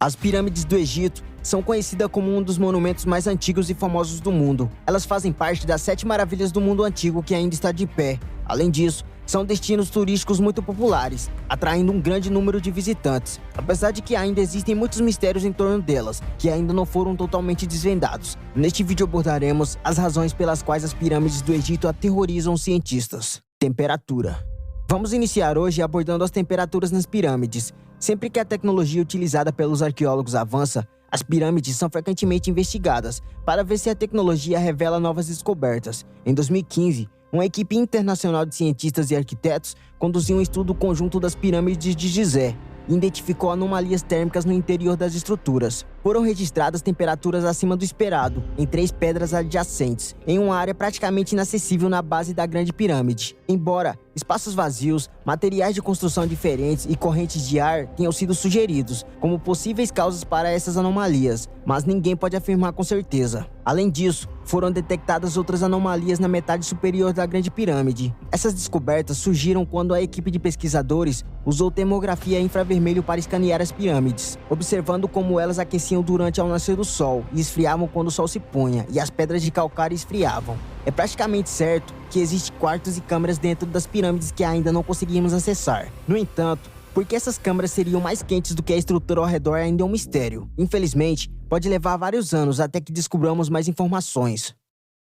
As pirâmides do Egito são conhecidas como um dos monumentos mais antigos e famosos do mundo. Elas fazem parte das 7 maravilhas do mundo antigo que ainda está de pé. Além disso, são destinos turísticos muito populares, atraindo um grande número de visitantes, apesar de que ainda existem muitos mistérios em torno delas, que ainda não foram totalmente desvendados. Neste vídeo abordaremos as razões pelas quais as pirâmides do Egito aterrorizam os cientistas. Temperatura. Vamos iniciar hoje abordando as temperaturas nas pirâmides. Sempre que a tecnologia utilizada pelos arqueólogos avança, as pirâmides são frequentemente investigadas para ver se a tecnologia revela novas descobertas. Em 2015, uma equipe internacional de cientistas e arquitetos conduziu um estudo conjunto das pirâmides de Gizé e identificou anomalias térmicas no interior das estruturas. Foram registradas temperaturas acima do esperado em 3 pedras adjacentes, em uma área praticamente inacessível na base da Grande Pirâmide. Embora espaços vazios, materiais de construção diferentes e correntes de ar tenham sido sugeridos como possíveis causas para essas anomalias, mas ninguém pode afirmar com certeza. Além disso, foram detectadas outras anomalias na metade superior da Grande Pirâmide. Essas descobertas surgiram quando a equipe de pesquisadores usou termografia infravermelho para escanear as pirâmides, observando como elas aqueciam durante ao nascer do sol e esfriavam quando o sol se punha e as pedras de calcário esfriavam. É praticamente certo que existem quartos e câmeras dentro das pirâmides que ainda não conseguimos acessar. No entanto, porque essas câmeras seriam mais quentes do que a estrutura ao redor ainda é um mistério. Infelizmente, pode levar vários anos até que descobramos mais informações.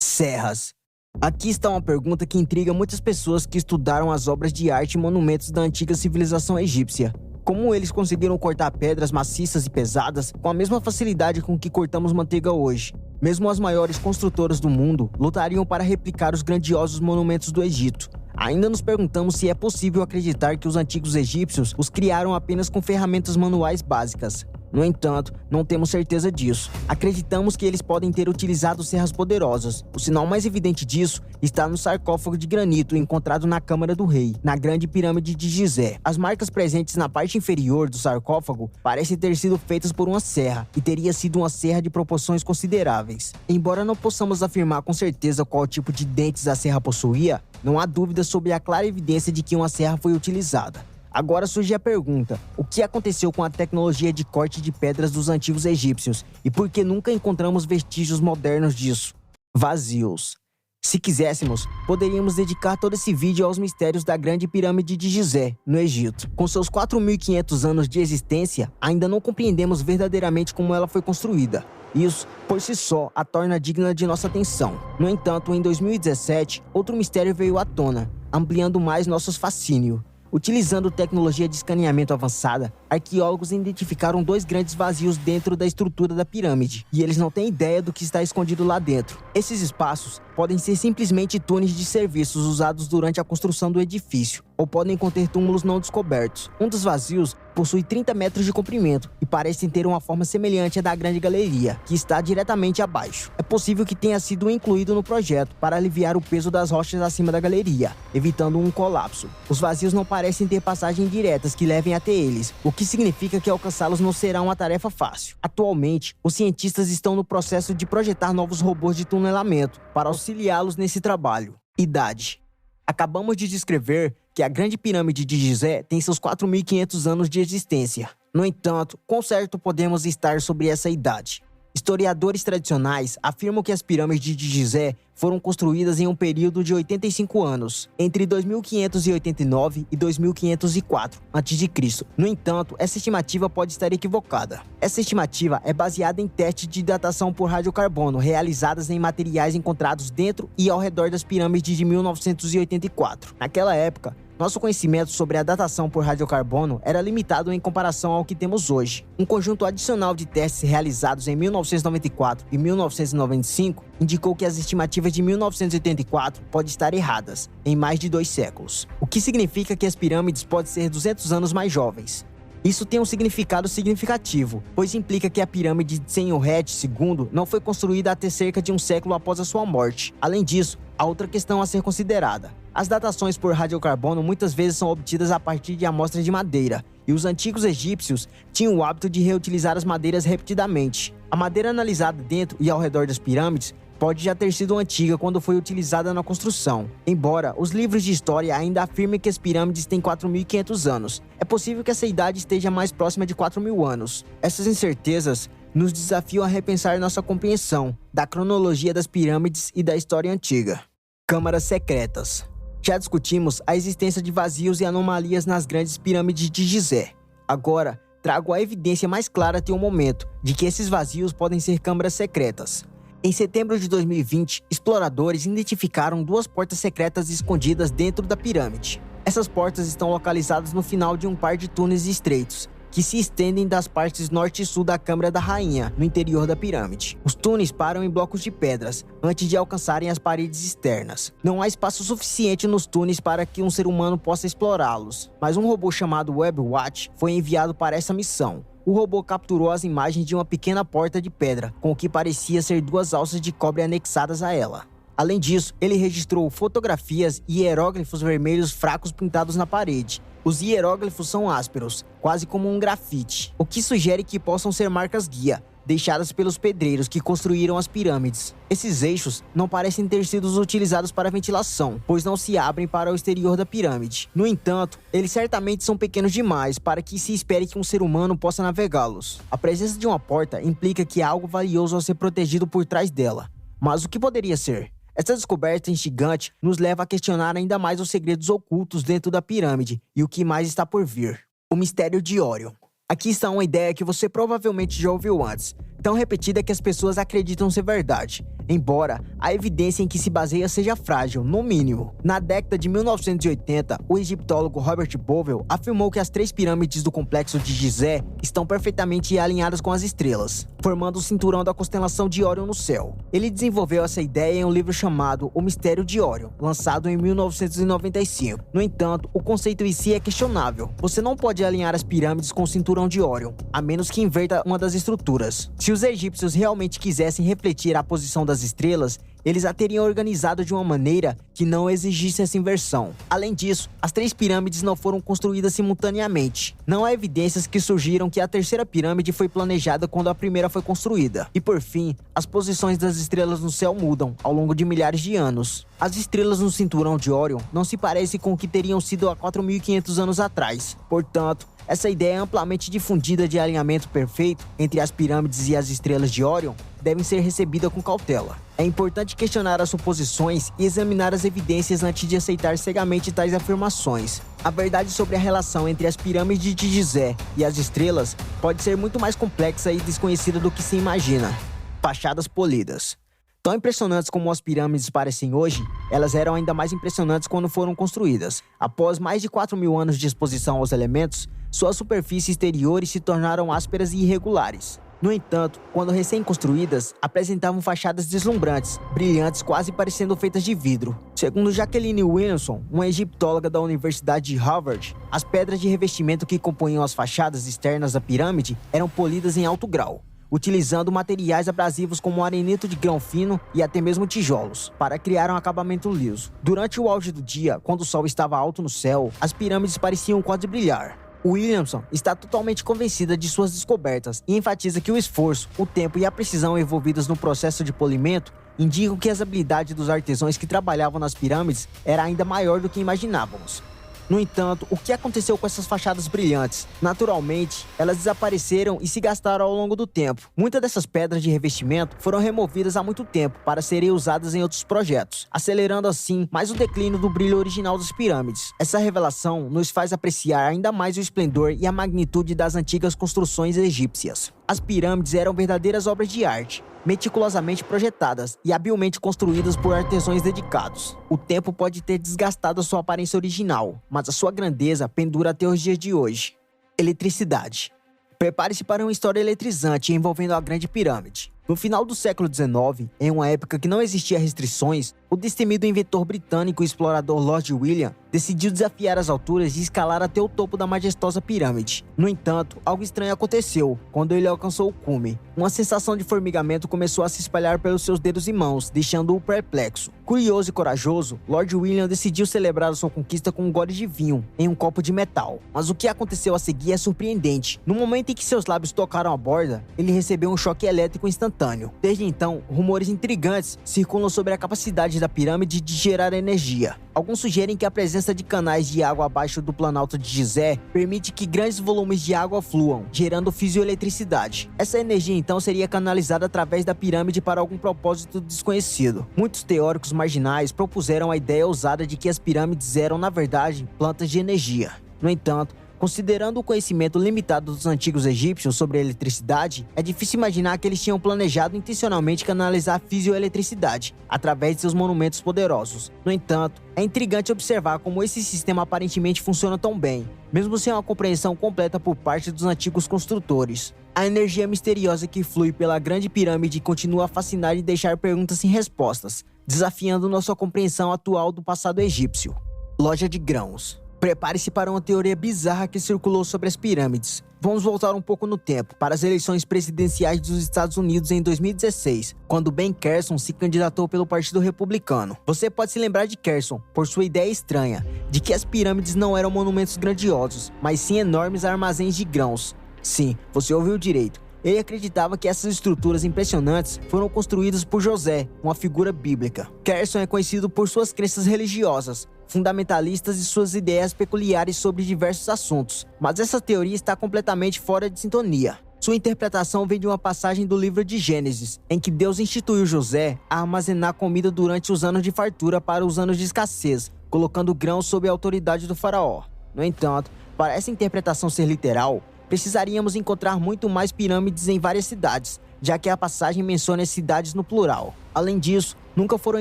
Serras. Aqui está uma pergunta que intriga muitas pessoas que estudaram as obras de arte e monumentos da antiga civilização egípcia. Como eles conseguiram cortar pedras maciças e pesadas com a mesma facilidade com que cortamos manteiga hoje? Mesmo as maiores construtoras do mundo lutariam para replicar os grandiosos monumentos do Egito. Ainda nos perguntamos se é possível acreditar que os antigos egípcios os criaram apenas com ferramentas manuais básicas. No entanto, não temos certeza disso. Acreditamos que eles podem ter utilizado serras poderosas. O sinal mais evidente disso está no sarcófago de granito encontrado na Câmara do Rei, na Grande Pirâmide de Gizé. As marcas presentes na parte inferior do sarcófago parecem ter sido feitas por uma serra, e teria sido uma serra de proporções consideráveis. Embora não possamos afirmar com certeza qual tipo de dentes a serra possuía, não há dúvida sobre a clara evidência de que uma serra foi utilizada. Agora surge a pergunta: o que aconteceu com a tecnologia de corte de pedras dos antigos egípcios e por que nunca encontramos vestígios modernos disso? Vazios. Se quiséssemos, poderíamos dedicar todo esse vídeo aos mistérios da Grande Pirâmide de Gizé, no Egito. Com seus 4.500 anos de existência, ainda não compreendemos verdadeiramente como ela foi construída. Isso, por si só, a torna digna de nossa atenção. No entanto, em 2017, outro mistério veio à tona, ampliando mais nossos fascínios. Utilizando tecnologia de escaneamento avançada, arqueólogos identificaram 2 grandes vazios dentro da estrutura da pirâmide, e eles não têm ideia do que está escondido lá dentro. Esses espaços podem ser simplesmente túneis de serviços usados durante a construção do edifício, ou podem conter túmulos não descobertos. Um dos vazios possui 30 metros de comprimento e parecem ter uma forma semelhante à da Grande Galeria, que está diretamente abaixo. É possível que tenha sido incluído no projeto para aliviar o peso das rochas acima da galeria, evitando um colapso. Os vazios não parecem ter passagens diretas que levem até eles, o que significa que alcançá-los não será uma tarefa fácil. Atualmente, os cientistas estão no processo de projetar novos robôs de tunelamento para auxiliá-los nesse trabalho. Idade. Acabamos de descrever que a Grande Pirâmide de Gizé tem seus 4.500 anos de existência. No entanto, com certo podemos estar sobre essa idade. Historiadores tradicionais afirmam que as pirâmides de Gizé foram construídas em um período de 85 anos, entre 2589 e 2504 a.C. No entanto, essa estimativa pode estar equivocada. Essa estimativa é baseada em testes de datação por radiocarbono realizadas em materiais encontrados dentro e ao redor das pirâmides de 1984. Naquela época, nosso conhecimento sobre a datação por radiocarbono era limitado em comparação ao que temos hoje. Um conjunto adicional de testes realizados em 1994 e 1995 indicou que as estimativas de 1984 podem estar erradas, em mais de 2 séculos. O que significa que as pirâmides podem ser 200 anos mais jovens. Isso tem um significado significativo, pois implica que a pirâmide de Senhoret II não foi construída até cerca de um século após a sua morte. Além disso, há outra questão a ser considerada. As datações por radiocarbono muitas vezes são obtidas a partir de amostras de madeira, e os antigos egípcios tinham o hábito de reutilizar as madeiras repetidamente. A madeira analisada dentro e ao redor das pirâmides pode já ter sido antiga quando foi utilizada na construção. Embora os livros de história ainda afirmem que as pirâmides têm 4.500 anos, é possível que essa idade esteja mais próxima de 4.000 anos. Essas incertezas nos desafiam a repensar nossa compreensão da cronologia das pirâmides e da história antiga. Câmaras secretas. Já discutimos a existência de vazios e anomalias nas grandes pirâmides de Gizé. Agora, trago a evidência mais clara até o momento de que esses vazios podem ser câmaras secretas. Em setembro de 2020, exploradores identificaram 2 portas secretas escondidas dentro da pirâmide. Essas portas estão localizadas no final de um par de túneis estreitos, que se estendem das partes norte e sul da Câmara da Rainha, no interior da pirâmide. Os túneis param em blocos de pedras, antes de alcançarem as paredes externas. Não há espaço suficiente nos túneis para que um ser humano possa explorá-los, mas um robô chamado WebWatch foi enviado para essa missão. O robô capturou as imagens de uma pequena porta de pedra, com o que parecia ser 2 alças de cobre anexadas a ela. Além disso, ele registrou fotografias e hieróglifos vermelhos fracos pintados na parede. Os hieróglifos são ásperos, quase como um grafite, o que sugere que possam ser marcas-guia, deixadas pelos pedreiros que construíram as pirâmides. Esses eixos não parecem ter sido utilizados para ventilação, pois não se abrem para o exterior da pirâmide. No entanto, eles certamente são pequenos demais para que se espere que um ser humano possa navegá-los. A presença de uma porta implica que há algo valioso a ser protegido por trás dela. Mas o que poderia ser? Essa descoberta instigante nos leva a questionar ainda mais os segredos ocultos dentro da pirâmide e o que mais está por vir. O mistério de Órion. Aqui está uma ideia que você provavelmente já ouviu antes, tão repetida que as pessoas acreditam ser verdade, embora a evidência em que se baseia seja frágil, no mínimo. Na década de 1980, o egiptólogo Robert Bovell afirmou que as 3 pirâmides do complexo de Gizé estão perfeitamente alinhadas com as estrelas, formando o cinturão da constelação de Órion no céu. Ele desenvolveu essa ideia em um livro chamado O Mistério de Órion, lançado em 1995. No entanto, o conceito em si é questionável. Você não pode alinhar as pirâmides com o cinturão de Órion, a menos que inverta uma das estruturas. Se os egípcios realmente quisessem refletir a posição das estrelas, eles a teriam organizado de uma maneira que não exigisse essa inversão. Além disso, as 3 pirâmides não foram construídas simultaneamente. Não há evidências que surgiram que a 3ª pirâmide foi planejada quando a primeira foi construída. E por fim, as posições das estrelas no céu mudam ao longo de milhares de anos. As estrelas no cinturão de Órion não se parecem com o que teriam sido há 4.500 anos atrás. Portanto, essa ideia amplamente difundida de alinhamento perfeito entre as pirâmides e as estrelas de Órion deve ser recebida com cautela. É importante questionar as suposições e examinar as evidências antes de aceitar cegamente tais afirmações. A verdade sobre a relação entre as pirâmides de Gizé e as estrelas pode ser muito mais complexa e desconhecida do que se imagina. Fachadas polidas. Tão impressionantes como as pirâmides parecem hoje, elas eram ainda mais impressionantes quando foram construídas. Após mais de 4.000 anos de exposição aos elementos, suas superfícies exteriores se tornaram ásperas e irregulares. No entanto, quando recém-construídas, apresentavam fachadas deslumbrantes, brilhantes, quase parecendo feitas de vidro. Segundo Jacqueline Williamson, uma egiptóloga da Universidade de Harvard, as pedras de revestimento que compunham as fachadas externas da pirâmide eram polidas em alto grau, utilizando materiais abrasivos como arenito de grão fino e até mesmo tijolos, para criar um acabamento liso. Durante o auge do dia, quando o sol estava alto no céu, as pirâmides pareciam quase brilhar. Williamson está totalmente convencida de suas descobertas e enfatiza que o esforço, o tempo e a precisão envolvidos no processo de polimento indicam que as habilidades dos artesãos que trabalhavam nas pirâmides era ainda maior do que imaginávamos. No entanto, o que aconteceu com essas fachadas brilhantes? Naturalmente, elas desapareceram e se gastaram ao longo do tempo. Muitas dessas pedras de revestimento foram removidas há muito tempo para serem usadas em outros projetos, acelerando assim mais o declínio do brilho original das pirâmides. Essa revelação nos faz apreciar ainda mais o esplendor e a magnitude das antigas construções egípcias. As pirâmides eram verdadeiras obras de arte, meticulosamente projetadas e habilmente construídas por artesãos dedicados. O tempo pode ter desgastado a sua aparência original, mas a sua grandeza pendura até os dias de hoje. Eletricidade. Prepare-se para uma história eletrizante envolvendo a Grande Pirâmide. No final do século XIX, em uma época que não existia restrições, o destemido inventor britânico e explorador Lord William decidiu desafiar as alturas e escalar até o topo da majestosa pirâmide. No entanto, algo estranho aconteceu quando ele alcançou o cume. Uma sensação de formigamento começou a se espalhar pelos seus dedos e mãos, deixando-o perplexo. Curioso e corajoso, Lord William decidiu celebrar sua conquista com um gole de vinho em um copo de metal. Mas o que aconteceu a seguir é surpreendente. No momento em que seus lábios tocaram a borda, ele recebeu um choque elétrico instantâneo. instantâneo. Desde então, rumores intrigantes circulam sobre a capacidade da pirâmide de gerar energia. Alguns sugerem que a presença de canais de água abaixo do Planalto de Gizé permite que grandes volumes de água fluam, gerando fisioeletricidade. Essa energia então seria canalizada através da pirâmide para algum propósito desconhecido. Muitos teóricos marginais propuseram a ideia ousada de que as pirâmides eram, na verdade, plantas de energia. No entanto, considerando o conhecimento limitado dos antigos egípcios sobre a eletricidade, é difícil imaginar que eles tinham planejado intencionalmente canalizar a fisioeletricidade através de seus monumentos poderosos. No entanto, é intrigante observar como esse sistema aparentemente funciona tão bem, mesmo sem uma compreensão completa por parte dos antigos construtores. A energia misteriosa que flui pela Grande Pirâmide continua a fascinar e deixar perguntas sem respostas, desafiando nossa compreensão atual do passado egípcio. Loja de grãos. Prepare-se para uma teoria bizarra que circulou sobre as pirâmides. Vamos voltar um pouco no tempo, para as eleições presidenciais dos Estados Unidos em 2016, quando Ben Carson se candidatou pelo Partido Republicano. Você pode se lembrar de Carson por sua ideia estranha, de que as pirâmides não eram monumentos grandiosos, mas sim enormes armazéns de grãos. Sim, você ouviu direito. Ele acreditava que essas estruturas impressionantes foram construídas por José, uma figura bíblica. Carson é conhecido por suas crenças religiosas, fundamentalistas e suas ideias peculiares sobre diversos assuntos, mas essa teoria está completamente fora de sintonia. Sua interpretação vem de uma passagem do livro de Gênesis, em que Deus instituiu José a armazenar comida durante os anos de fartura para os anos de escassez, colocando grãos sob a autoridade do faraó. No entanto, para essa interpretação ser literal, precisaríamos encontrar muito mais pirâmides em várias cidades, já que a passagem menciona as cidades no plural. Além disso, nunca foram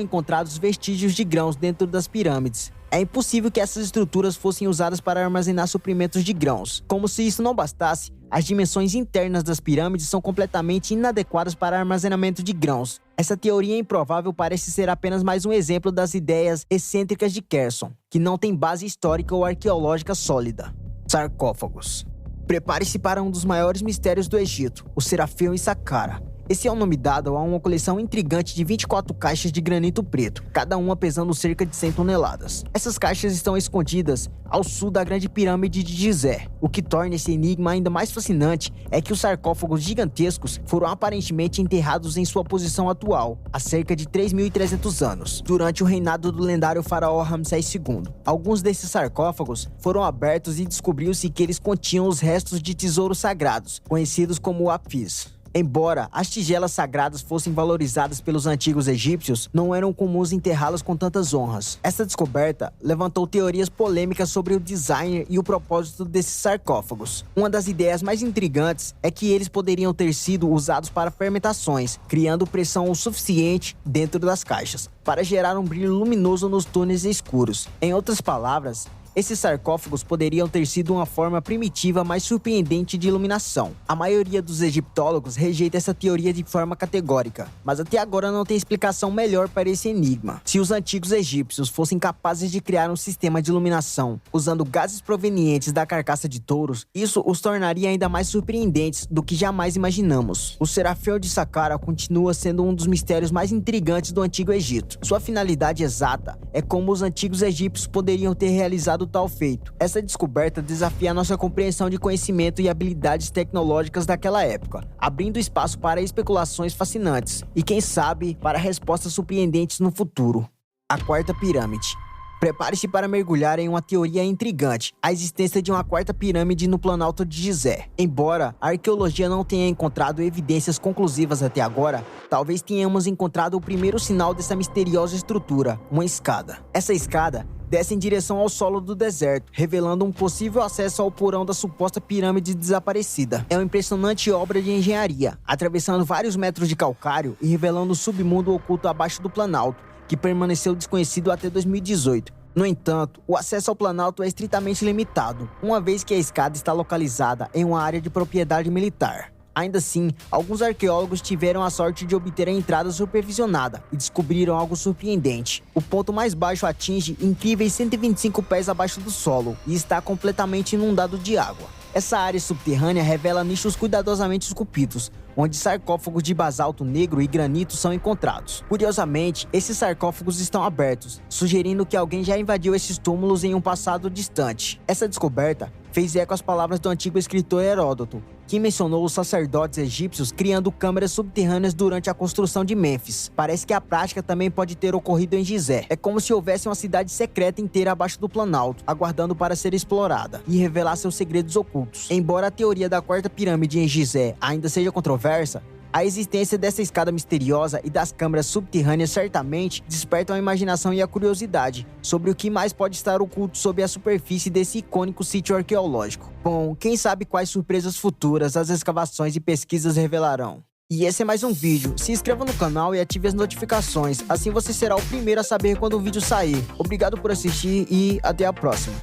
encontrados vestígios de grãos dentro das pirâmides. É impossível que essas estruturas fossem usadas para armazenar suprimentos de grãos. Como se isso não bastasse, as dimensões internas das pirâmides são completamente inadequadas para armazenamento de grãos. Essa teoria improvável parece ser apenas mais um exemplo das ideias excêntricas de Carson, que não tem base histórica ou arqueológica sólida. Sarcófagos. Prepare-se para um dos maiores mistérios do Egito, o Serafim e Saqqara. Esse é o nome dado a uma coleção intrigante de 24 caixas de granito preto, cada uma pesando cerca de 100 toneladas. Essas caixas estão escondidas ao sul da Grande Pirâmide de Gizé. O que torna esse enigma ainda mais fascinante é que os sarcófagos gigantescos foram aparentemente enterrados em sua posição atual, há cerca de 3.300 anos, durante o reinado do lendário faraó Ramsés II. Alguns desses sarcófagos foram abertos e descobriu-se que eles continham os restos de tesouros sagrados, conhecidos como apis. Embora as tigelas sagradas fossem valorizadas pelos antigos egípcios, não eram comuns enterrá-las com tantas honras. Essa descoberta levantou teorias polêmicas sobre o design e o propósito desses sarcófagos. Uma das ideias mais intrigantes é que eles poderiam ter sido usados para fermentações, criando pressão o suficiente dentro das caixas, para gerar um brilho luminoso nos túneis escuros. Em outras palavras, esses sarcófagos poderiam ter sido uma forma primitiva mais surpreendente de iluminação. A maioria dos egiptólogos rejeita essa teoria de forma categórica, mas até agora não tem explicação melhor para esse enigma. Se os antigos egípcios fossem capazes de criar um sistema de iluminação usando gases provenientes da carcaça de touros, isso os tornaria ainda mais surpreendentes do que jamais imaginamos. O Serafim de Saqqara continua sendo um dos mistérios mais intrigantes do Antigo Egito. Sua finalidade exata é como os antigos egípcios poderiam ter realizado tal feito. Essa descoberta desafia a nossa compreensão de conhecimento e habilidades tecnológicas daquela época, abrindo espaço para especulações fascinantes e, quem sabe, para respostas surpreendentes no futuro. A Quarta Pirâmide. Prepare-se para mergulhar em uma teoria intrigante, a existência de uma quarta pirâmide no Planalto de Gizé. Embora a arqueologia não tenha encontrado evidências conclusivas até agora, talvez tenhamos encontrado o primeiro sinal dessa misteriosa estrutura, uma escada. Essa escada desce em direção ao solo do deserto, revelando um possível acesso ao porão da suposta pirâmide desaparecida. É uma impressionante obra de engenharia, atravessando vários metros de calcário e revelando o submundo oculto abaixo do Planalto, que permaneceu desconhecido até 2018. No entanto, o acesso ao Planalto é estritamente limitado, uma vez que a escada está localizada em uma área de propriedade militar. Ainda assim, alguns arqueólogos tiveram a sorte de obter a entrada supervisionada e descobriram algo surpreendente. O ponto mais baixo atinge incríveis 125 pés abaixo do solo e está completamente inundado de água. Essa área subterrânea revela nichos cuidadosamente esculpidos, onde sarcófagos de basalto negro e granito são encontrados. Curiosamente, esses sarcófagos estão abertos, sugerindo que alguém já invadiu esses túmulos em um passado distante. Essa descoberta fez eco às palavras do antigo escritor Heródoto, que mencionou os sacerdotes egípcios criando câmeras subterrâneas durante a construção de Mênfis. Parece que a prática também pode ter ocorrido em Gizé. É como se houvesse uma cidade secreta inteira abaixo do Planalto, aguardando para ser explorada e revelar seus segredos ocultos. Embora a teoria da quarta pirâmide em Gizé ainda seja controversa, a existência dessa escada misteriosa e das câmaras subterrâneas certamente despertam a imaginação e a curiosidade sobre o que mais pode estar oculto sob a superfície desse icônico sítio arqueológico. Bom, quem sabe quais surpresas futuras as escavações e pesquisas revelarão. E esse é mais um vídeo. Se inscreva no canal e ative as notificações, assim você será o primeiro a saber quando o vídeo sair. Obrigado por assistir e até a próxima.